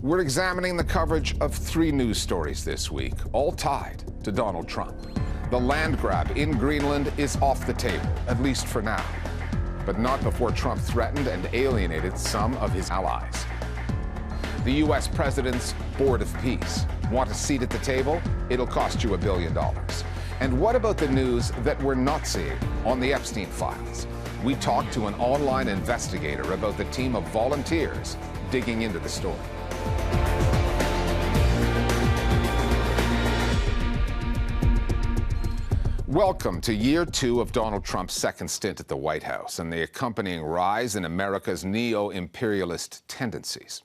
We're examining the coverage of 3 news stories this week, all tied to Donald Trump. The land grab in Greenland is off the table, at least for now. But not before Trump threatened and alienated some of his allies. The U.S. President's Board of Peace. Want a seat at the table? It'll cost you $1 billion. And what about the news that we're not seeing on the Epstein files? We talked to an online investigator about the team of volunteers digging into the story. Welcome to year 2 of Donald Trump's second stint at the White House and the accompanying rise in America's neo-imperialist tendencies.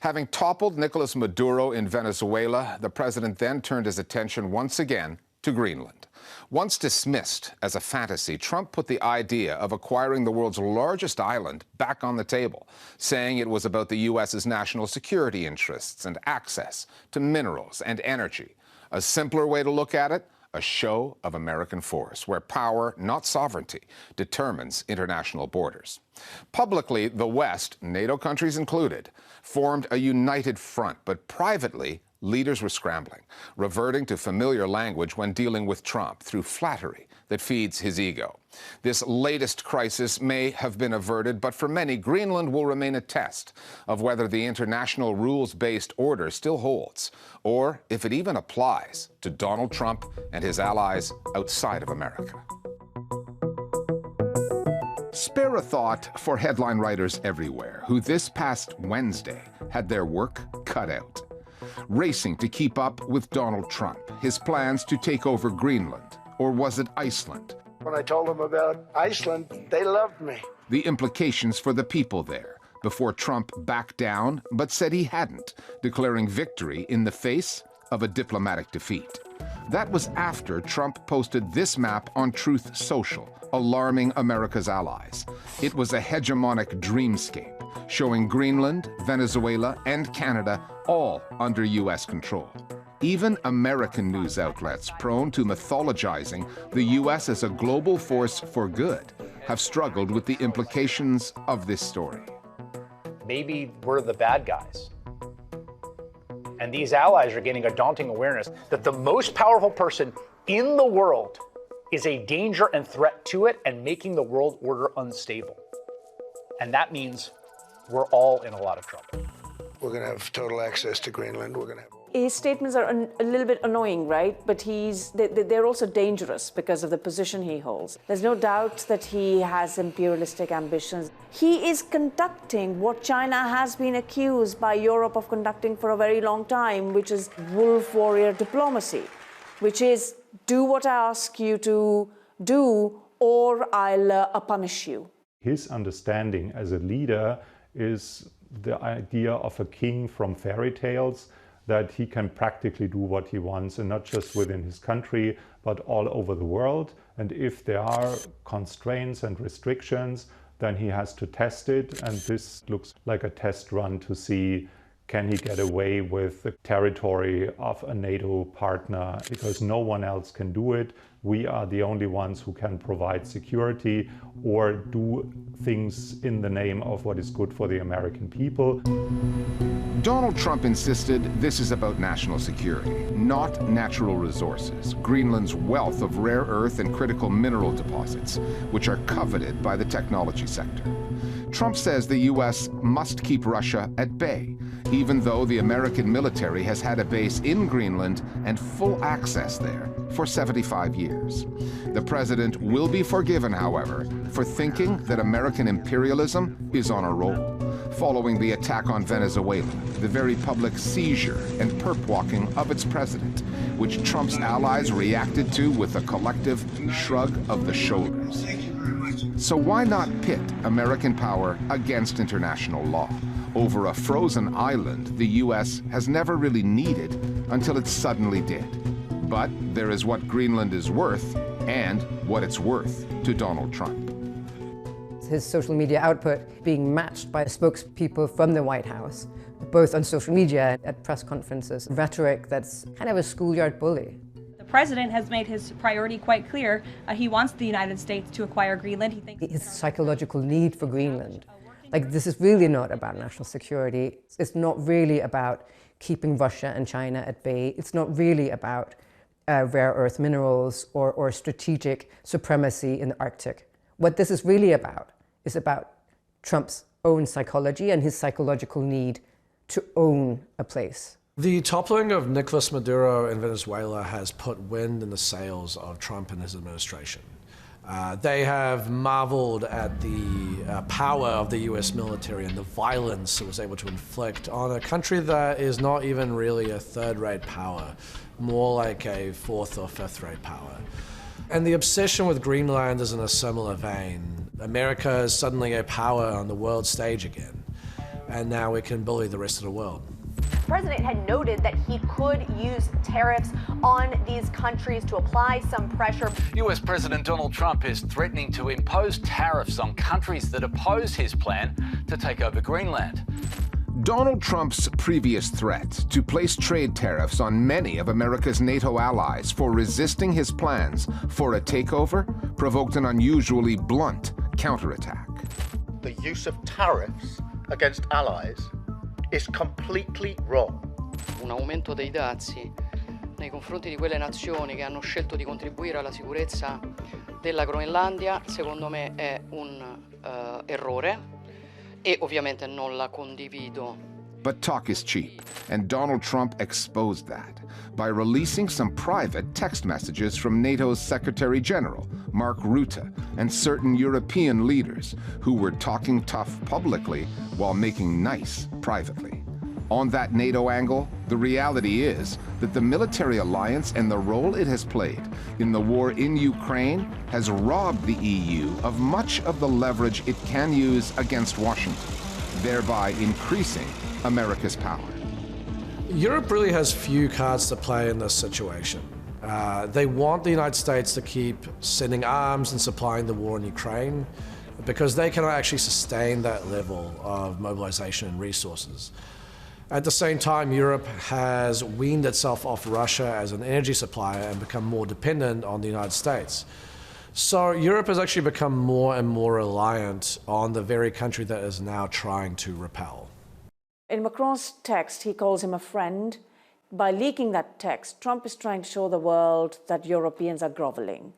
Having toppled Nicolas Maduro in Venezuela, the president then turned his attention once again to Greenland. Once dismissed as a fantasy, Trump put the idea of acquiring the world's largest island back on the table, saying it was about the U.S.'s national security interests and access to minerals and energy. A simpler way to look at it, a show of American force, where power, not sovereignty, determines international borders. Publicly, the West, NATO countries included, formed a united front, but privately, leaders were scrambling, reverting to familiar language when dealing with Trump through flattery that feeds his ego. This latest crisis may have been averted, but for many, Greenland will remain a test of whether the international rules-based order still holds, or if it even applies to Donald Trump and his allies outside of America. Spare a thought for headline writers everywhere who this past Wednesday had their work cut out. Racing to keep up with Donald Trump, his plans to take over Greenland, or was it Iceland? When I told them about Iceland, they loved me. The implications for the people there, before Trump backed down, but said he hadn't, declaring victory in the face of a diplomatic defeat. That was after Trump posted this map on Truth Social, alarming America's allies. It was a hegemonic dreamscape, showing Greenland, Venezuela, and Canada all under U.S. control. Even American news outlets prone to mythologizing the U.S. as a global force for good have struggled with the implications of this story. Maybe we're the bad guys. And these allies are getting a daunting awareness that the most powerful person in the world is a danger and threat to it and making the world order unstable. And that means we're all in a lot of trouble. We're going to have total access to Greenland. We're going to have... His statements are a little bit annoying, right? But they're also dangerous because of the position he holds. There's no doubt that he has imperialistic ambitions. He is conducting what China has been accused by Europe of conducting for a very long time, which is wolf warrior diplomacy, which is do what I ask you to do or I'll punish you. His understanding as a leader is the idea of a king from fairy tales, that he can practically do what he wants, and not just within his country, but all over the world. And if there are constraints and restrictions, then he has to test it. And this looks like a test run to see, can he get away with the territory of a NATO partner? Because no one else can do it. We are the only ones who can provide security or do things in the name of what is good for the American people. Donald Trump insisted this is about national security, not natural resources, Greenland's wealth of rare earth and critical mineral deposits, which are coveted by the technology sector. Trump says the U.S. must keep Russia at bay, even though the American military has had a base in Greenland and full access there for 75 years. The president will be forgiven, however, for thinking that American imperialism is on a roll, following the attack on Venezuela, the very public seizure and perp-walking of its president, which Trump's allies reacted to with a collective shrug of the shoulders. So why not pit American power against international law over a frozen island the U.S. has never really needed until it suddenly did? But there is what Greenland is worth and what it's worth to Donald Trump. His social media output being matched by spokespeople from the White House, both on social media and at press conferences. Rhetoric that's kind of a schoolyard bully. The president has made his priority quite clear. He wants the United States to acquire Greenland. He thinks his psychological need for Greenland Like, this is really not about national security. It's not really about keeping Russia and China at bay. It's not really about rare earth minerals or strategic supremacy in the Arctic. What this is really about is about Trump's own psychology and his psychological need to own a place. The toppling of Nicolas Maduro in Venezuela has put wind in the sails of Trump and his administration. They have marveled at the power of the US military and the violence it was able to inflict on a country that is not even really a third-rate power, more like a fourth or fifth-rate power. And the obsession with Greenland is in a similar vein. America is suddenly a power on the world stage again, and now we can bully the rest of the world. The president had noted that he could use tariffs on these countries to apply some pressure. US President Donald Trump is threatening to impose tariffs on countries that oppose his plan to take over Greenland. Donald Trump's previous threat to place trade tariffs on many of America's NATO allies for resisting his plans for a takeover provoked an unusually blunt counterattack. The use of tariffs against allies is completely wrong. Un aumento dei dazi nei confronti di quelle nazioni che hanno scelto di contribuire alla sicurezza della Groenlandia, secondo me è un errore e ovviamente non la condivido. But talk is cheap, and Donald Trump exposed that by releasing some private text messages from NATO's Secretary General, Mark Rutte, and certain European leaders who were talking tough publicly while making nice privately. On that NATO angle, the reality is that the military alliance and the role it has played in the war in Ukraine has robbed the EU of much of the leverage it can use against Washington, thereby increasing America's power. Europe really has few cards to play in this situation. They want the United States to keep sending arms and supplying the war in Ukraine because they cannot actually sustain that level of mobilization and resources. At the same time, Europe has weaned itself off Russia as an energy supplier and become more dependent on the United States. So Europe has actually become more and more reliant on the very country that is now trying to repel. In Macron's text, he calls him a friend. By leaking that text, Trump is trying to show the world that Europeans are groveling,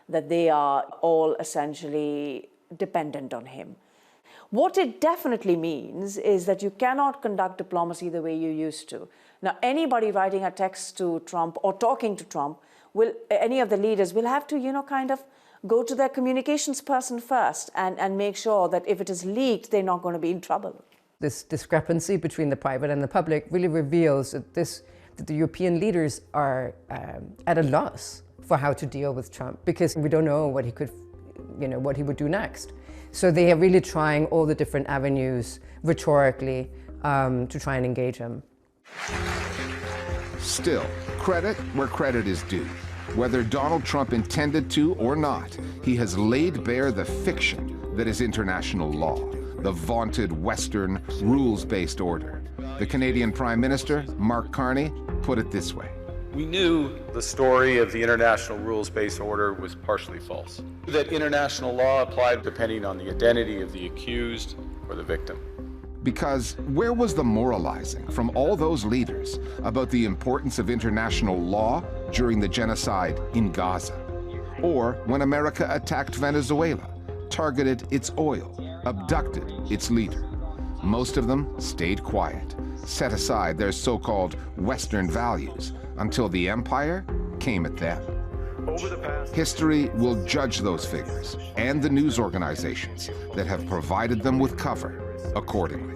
that they are all essentially dependent on him. What it definitely means is that you cannot conduct diplomacy the way you used to. Now, anybody writing a text to Trump or talking to Trump, any of the leaders will have to, kind of go to their communications person first and make sure that if it is leaked, they're not going to be in trouble. This discrepancy between the private and the public really reveals that the European leaders are at a loss for how to deal with Trump, because we don't know what he could, what he would do next. So they are really trying all the different avenues rhetorically to try and engage him. Still, credit where credit is due. Whether Donald Trump intended to or not, he has laid bare the fiction that is international law, the vaunted Western rules-based order. The Canadian Prime Minister, Mark Carney, put it this way. We knew the story of the international rules-based order was partially false. That international law applied depending on the identity of the accused or the victim. Because where was the moralizing from all those leaders about the importance of international law during the genocide in Gaza? Or when America attacked Venezuela, targeted its oil, abducted its leader? Most of them stayed quiet, set aside their so-called Western values until the empire came at them. History will judge those figures and the news organizations that have provided them with cover accordingly.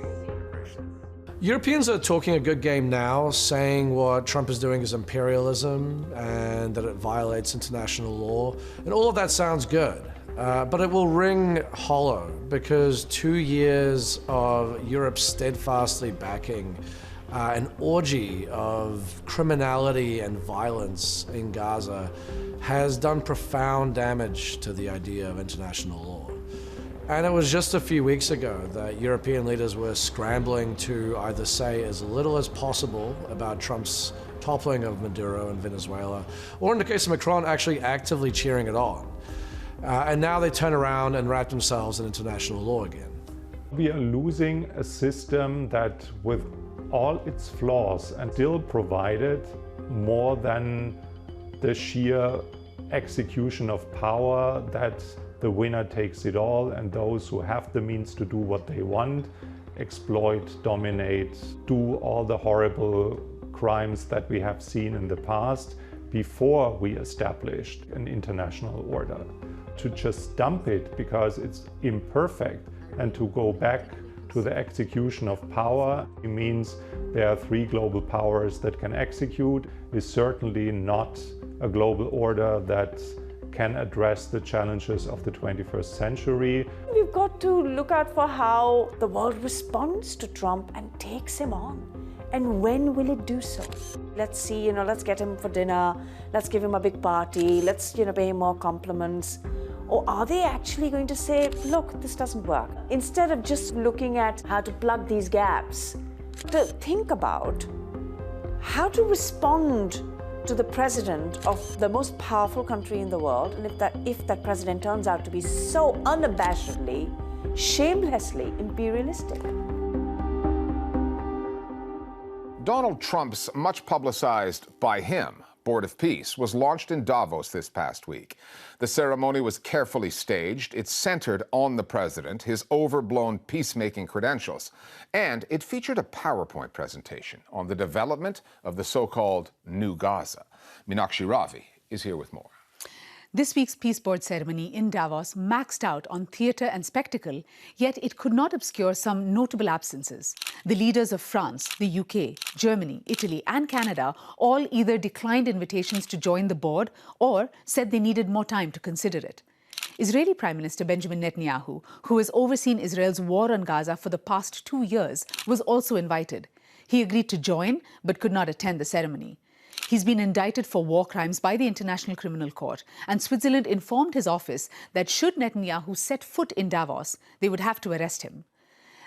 Europeans are talking a good game now, saying what Trump is doing is imperialism and that it violates international law. And all of that sounds good. But it will ring hollow because 2 years of Europe steadfastly backing an orgy of criminality and violence in Gaza has done profound damage to the idea of international law. And it was just a few weeks ago that European leaders were scrambling to either say as little as possible about Trump's toppling of Maduro in Venezuela, or in the case of Macron, actually actively cheering it on. And now they turn around and wrap themselves in international law again. We are losing a system that, with all its flaws, and still provided more than the sheer execution of power, that the winner takes it all and those who have the means to do what they want exploit, dominate, do all the horrible crimes that we have seen in the past before we established an international order. To just dump it because it's imperfect and to go back to the execution of power, it means there are 3 global powers that can execute, is certainly not a global order that can address the challenges of the 21st century. We've got to look out for how the world responds to Trump and takes him on. And when will it do so? Let's see, let's get him for dinner, let's give him a big party, let's, pay him more compliments. Or are they actually going to say, look, this doesn't work? Instead of just looking at how to plug these gaps, to think about how to respond to the president of the most powerful country in the world, and if that president turns out to be so unabashedly, shamelessly imperialistic. Donald Trump's much publicized, by him, Board of Peace was launched in Davos this past week. The ceremony was carefully staged. It centered on the president, his overblown peacemaking credentials, and it featured a PowerPoint presentation on the development of the so-called New Gaza. Meenakshi Ravi is here with more. This week's Peace Board ceremony in Davos maxed out on theatre and spectacle, yet it could not obscure some notable absences. The leaders of France, the UK, Germany, Italy and Canada all either declined invitations to join the board or said they needed more time to consider it. Israeli Prime Minister Benjamin Netanyahu, who has overseen Israel's war on Gaza for the past 2 years, was also invited. He agreed to join but could not attend the ceremony. He's been indicted for war crimes by the International Criminal Court, and Switzerland informed his office that should Netanyahu set foot in Davos, they would have to arrest him.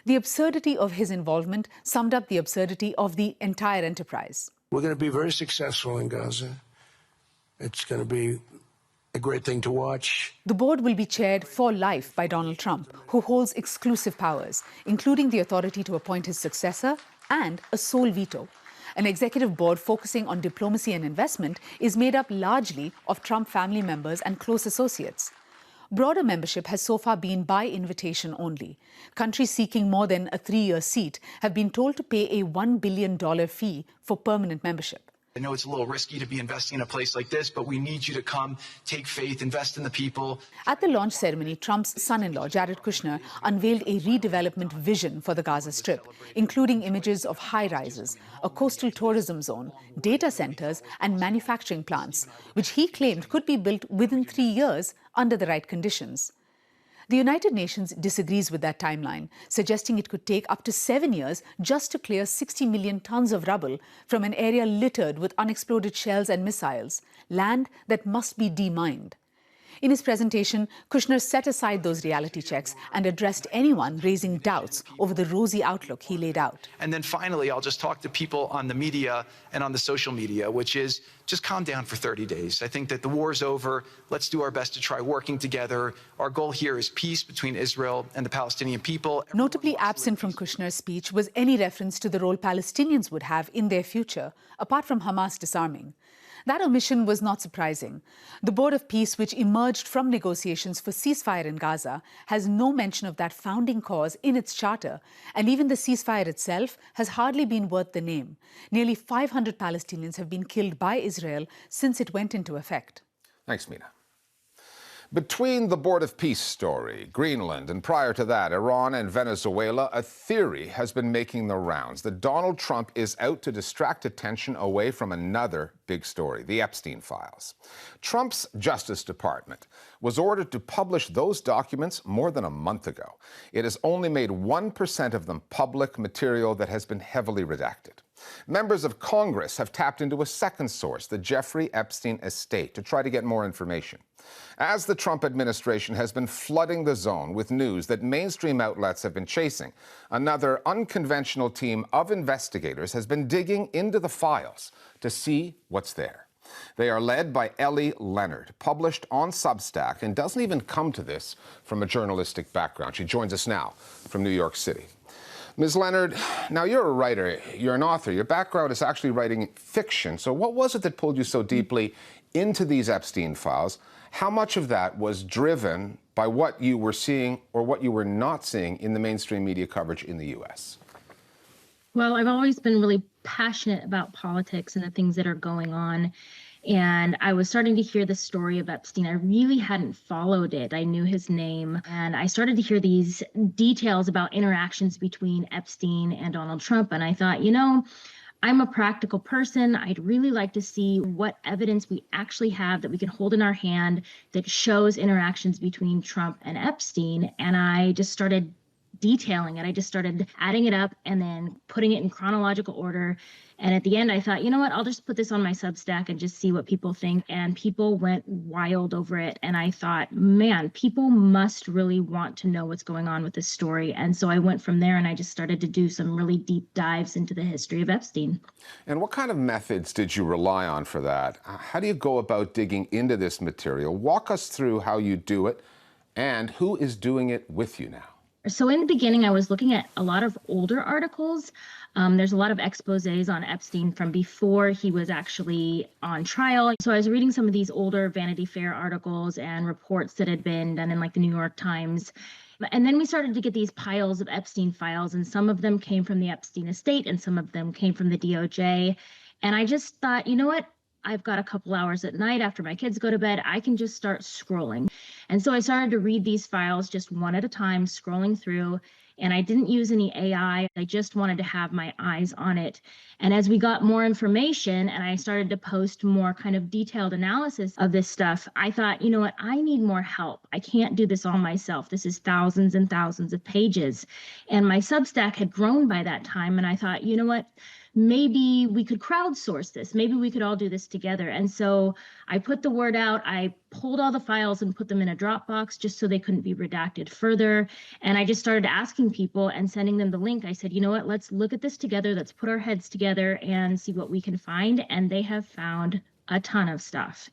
The absurdity of his involvement summed up the absurdity of the entire enterprise. We're going to be very successful in Gaza. It's going to be a great thing to watch. The board will be chaired for life by Donald Trump, who holds exclusive powers, including the authority to appoint his successor and a sole veto. An executive board focusing on diplomacy and investment is made up largely of Trump family members and close associates. Broader membership has so far been by invitation only. Countries seeking more than a 3-year seat have been told to pay a $1 billion fee for permanent membership. I know it's a little risky to be investing in a place like this, but we need you to come, take faith, invest in the people. At the launch ceremony, Trump's son-in-law, Jared Kushner, unveiled a redevelopment vision for the Gaza Strip, including images of high-rises, a coastal tourism zone, data centers, and manufacturing plants, which he claimed could be built within 3 years under the right conditions. The United Nations disagrees with that timeline, suggesting it could take up to 7 years just to clear 60 million tons of rubble from an area littered with unexploded shells and missiles, land that must be demined. In his presentation, Kushner set aside those reality checks and addressed anyone raising doubts over the rosy outlook he laid out. And then finally, I'll just talk to people on the media and on the social media, which is just calm down for 30 days. I think that the war's over. Let's do our best to try working together. Our goal here is peace between Israel and the Palestinian people. Notably absent from Kushner's speech was any reference to the role Palestinians would have in their future, apart from Hamas disarming. That omission was not surprising. The Board of Peace, which emerged from negotiations for ceasefire in Gaza, has no mention of that founding cause in its charter, and even the ceasefire itself has hardly been worth the name. Nearly 500 Palestinians have been killed by Israel since it went into effect. Thanks, Mina. Between the Board of Peace story, Greenland, and prior to that, Iran and Venezuela, a theory has been making the rounds that Donald Trump is out to distract attention away from another big story, the Epstein files. Trump's Justice Department was ordered to publish those documents more than a month ago. It has only made 1% of them public material that has been heavily redacted. Members of Congress have tapped into a second source, the Jeffrey Epstein estate, to try to get more information. As the Trump administration has been flooding the zone with news that mainstream outlets have been chasing, another unconventional team of investigators has been digging into the files to see what's there. They are led by Ellie Leonard, published on Substack, and doesn't even come to this from a journalistic background. She joins us now from New York City. Ms. Leonard, now you're a writer, you're an author. Your background is actually writing fiction. So what was it that pulled you so deeply into these Epstein files? How much of that was driven by what you were seeing or what you were not seeing in the mainstream media coverage in the U.S.? Well, I've always been really passionate about politics and the things that are going on. And I was starting to hear the story of Epstein. I really hadn't followed it. I knew his name. And I started to hear these details about interactions between Epstein and Donald Trump. And I thought, you know, I'm a practical person. I'd really like to see what evidence we actually have that we can hold in our hand that shows interactions between Trump and Epstein. And I just started detailing it. I just started adding it up and then putting it in chronological order. And at the end, I thought, you know what, I'll just put this on my Substack and just see what people think. And people went wild over it. And I thought, man, people must really want to know what's going on with this story. And so I went from there and I just started to do some really deep dives into the history of Epstein. And what kind of methods did you rely on for that? How do you go about digging into this material? Walk us through how you do it and who is doing it with you now. So in the beginning, I was looking at a lot of older articles. There's a lot of exposés on Epstein from before he was actually on trial. So I was reading some of these older Vanity Fair articles and reports that had been done in like the New York Times. And then we started to get these piles of Epstein files, and some of them came from the Epstein estate and some of them came from the DOJ. And I just thought, you know what? I've got a couple hours at night after my kids go to bed. I can just start scrolling. And so I started to read these files just one at a time, scrolling through. And I didn't use any AI. I just wanted to have my eyes on it. And as we got more information and I started to post more kind of detailed analysis of this stuff, I thought, you know what, I need more help. I can't do this all myself. This is thousands and thousands of pages. And my Substack had grown by that time. And I thought, you know what, maybe we could crowdsource this. Maybe we could all do this together. And so I put the word out. I pulled all the files and put them in a Dropbox just so they couldn't be redacted further. And I just started asking people and sending them the link. I said, you know what, let's look at this together. Let's put our heads together and see what we can find. And they have found a ton of stuff.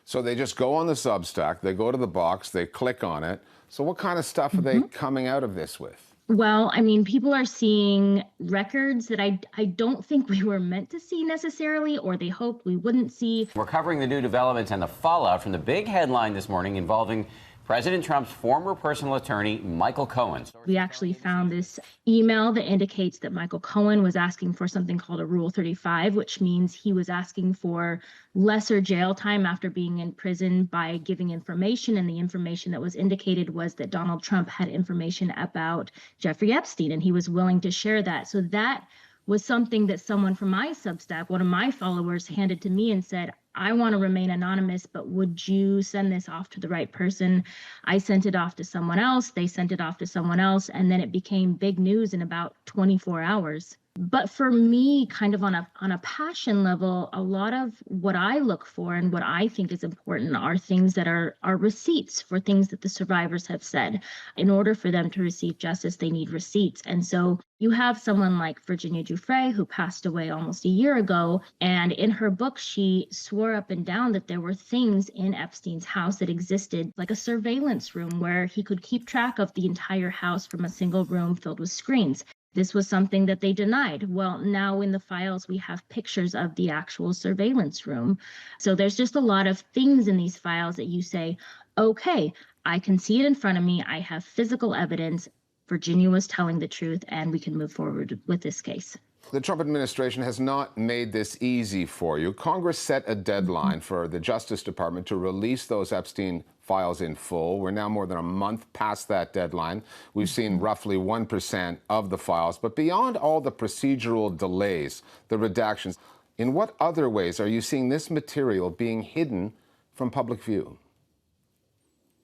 So they just go on the Substack, they go to the box, they click on it. So what kind of stuff are they coming out of this with? Well, I mean, people are seeing records that I don't think we were meant to see necessarily, or they hoped we wouldn't see. We're covering the new developments and the fallout from the big headline this morning involving President Trump's former personal attorney, Michael Cohen. We actually found this email that indicates that Michael Cohen was asking for something called a Rule 35, which means he was asking for lesser jail time after being in prison by giving information. And the information that was indicated was that Donald Trump had information about Jeffrey Epstein, and he was willing to share that. So that was something that someone from my Substack, one of my followers, handed to me and said, I want to remain anonymous, but would you send this off to the right person? I sent it off to someone else. They sent it off to someone else. And then it became big news in about 24 hours. But for me, kind of on a passion level, a lot of what I look for and what I think is important are things that are receipts for things that the survivors have said. In order for them to receive justice, they need receipts. And so you have someone like Virginia Giuffre, who passed away almost a year ago. And in her book, she swore up and down that there were things in Epstein's house that existed, like a surveillance room where he could keep track of the entire house from a single room filled with screens. This was something that they denied. Well, now in the files, we have pictures of the actual surveillance room. So there's just a lot of things in these files that you say, okay, I can see it in front of me. I have physical evidence. Virginia was telling the truth, and we can move forward with this case. The Trump administration has not made this easy for you. Congress set a deadline for the Justice Department to release those Epstein files in full. We're now more than a month past that deadline. We've seen roughly 1% of the files. But beyond all the procedural delays, the redactions, in what other ways are you seeing this material being hidden from public view?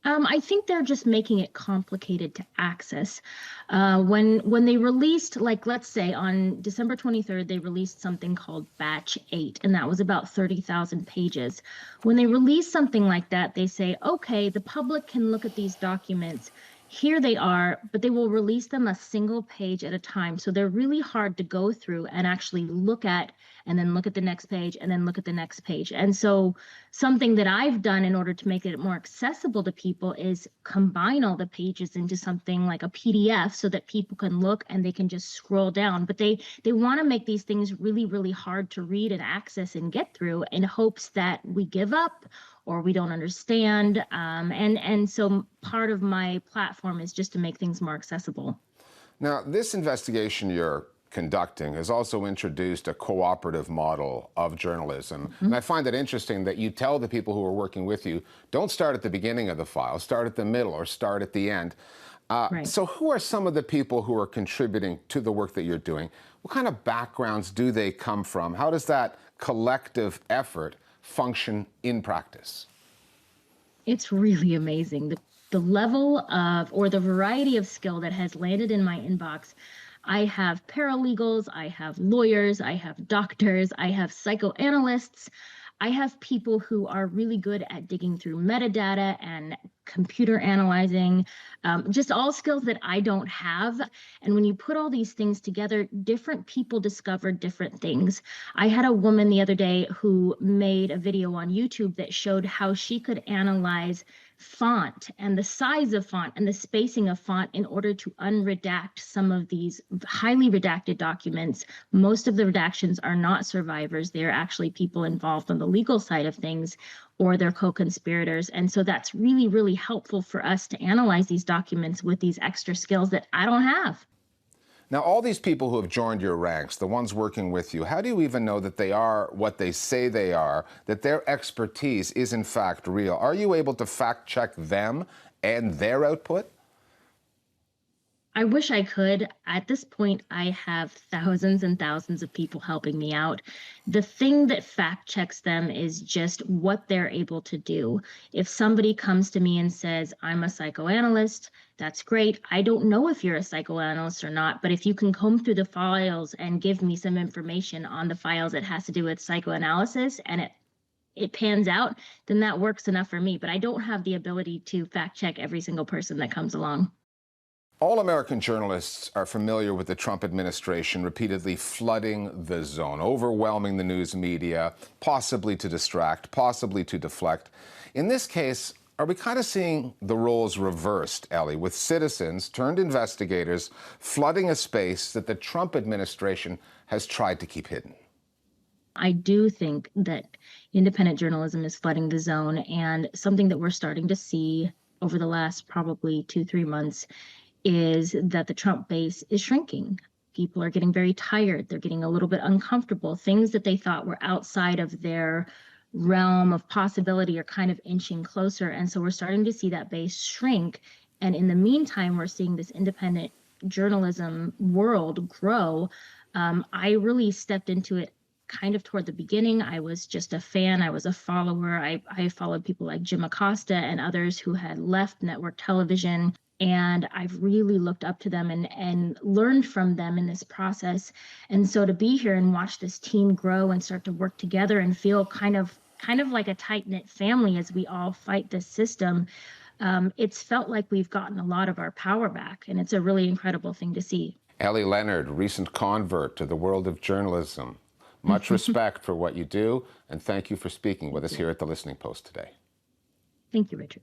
I think they're just making it complicated to access. When they released, like, let's say on December 23rd, they released something called Batch 8, and that was about 30,000 pages. When they release something like that, they say, okay, the public can look at these documents here they are, but they will release them a single page at a time. So they're really hard to go through and actually look at, and then look at the next page, and then look at the next page. And so something that I've done in order to make it more accessible to people is combine all the pages into something like a PDF so that people can look and they can just scroll down. But they want to make these things really, really hard to read and access and get through in hopes that we give up or we don't understand. And so part of my platform is just to make things more accessible. Now, this investigation you're conducting has also introduced a cooperative model of journalism. And I find it interesting that you tell the people who are working with you, don't start at the beginning of the file, start at the middle or start at the end. So who are some of the people who are contributing to the work that you're doing? What kind of backgrounds do they come from? How does that collective effort function in practice? It's really amazing. The level of, or the variety of skill that has landed in my inbox. I have paralegals, I have lawyers, I have doctors, I have psychoanalysts. I have people who are really good at digging through metadata and computer analyzing, just all skills that I don't have. And when you put all these things together, different people discover different things. I had a woman the other day who made a video on YouTube that showed how she could analyze font and the size of font and the spacing of font in order to unredact some of these highly redacted documents. Most of the redactions are not survivors. They're actually people involved on the legal side of things, or they're co-conspirators. And so that's really, really helpful for us to analyze these documents with these extra skills that I don't have. Now, all these people who have joined your ranks, the ones working with you, how do you even know that they are what they say they are, that their expertise is in fact real? Are you able to fact check them and their output? I wish I could. At this point, I have thousands and thousands of people helping me out. The thing that fact checks them is just what they're able to do. If somebody comes to me and says, I'm a psychoanalyst, that's great. I don't know if you're a psychoanalyst or not, but if you can comb through the files and give me some information on the files that has to do with psychoanalysis and it pans out, then that works enough for me. But I don't have the ability to fact check every single person that comes along. All American journalists are familiar with the Trump administration repeatedly flooding the zone, overwhelming the news media, possibly to distract, possibly to deflect. In this case, are we kind of seeing the roles reversed, Ellie, with citizens turned investigators flooding a space that the Trump administration has tried to keep hidden? I do think that independent journalism is flooding the zone, and something that we're starting to see over the last probably 2-3 months is that the Trump base is shrinking. People are getting very tired. They're getting a little bit uncomfortable. Things that they thought were outside of their realm of possibility are kind of inching closer. And so we're starting to see that base shrink. And in the meantime, we're seeing this independent journalism world grow. I really stepped into it kind of toward the beginning. I was just a fan. I was a follower. I followed people like Jim Acosta and others who had left network television. And I've really looked up to them and learned from them in this process. And so to be here and watch this team grow and start to work together and feel kind of like a tight-knit family as we all fight this system, it's felt like we've gotten a lot of our power back. And it's a really incredible thing to see. Ellie Leonard, recent convert to the world of journalism. Much respect for what you do, and thank you for speaking with us here at the Listening Post today. Thank you, Richard.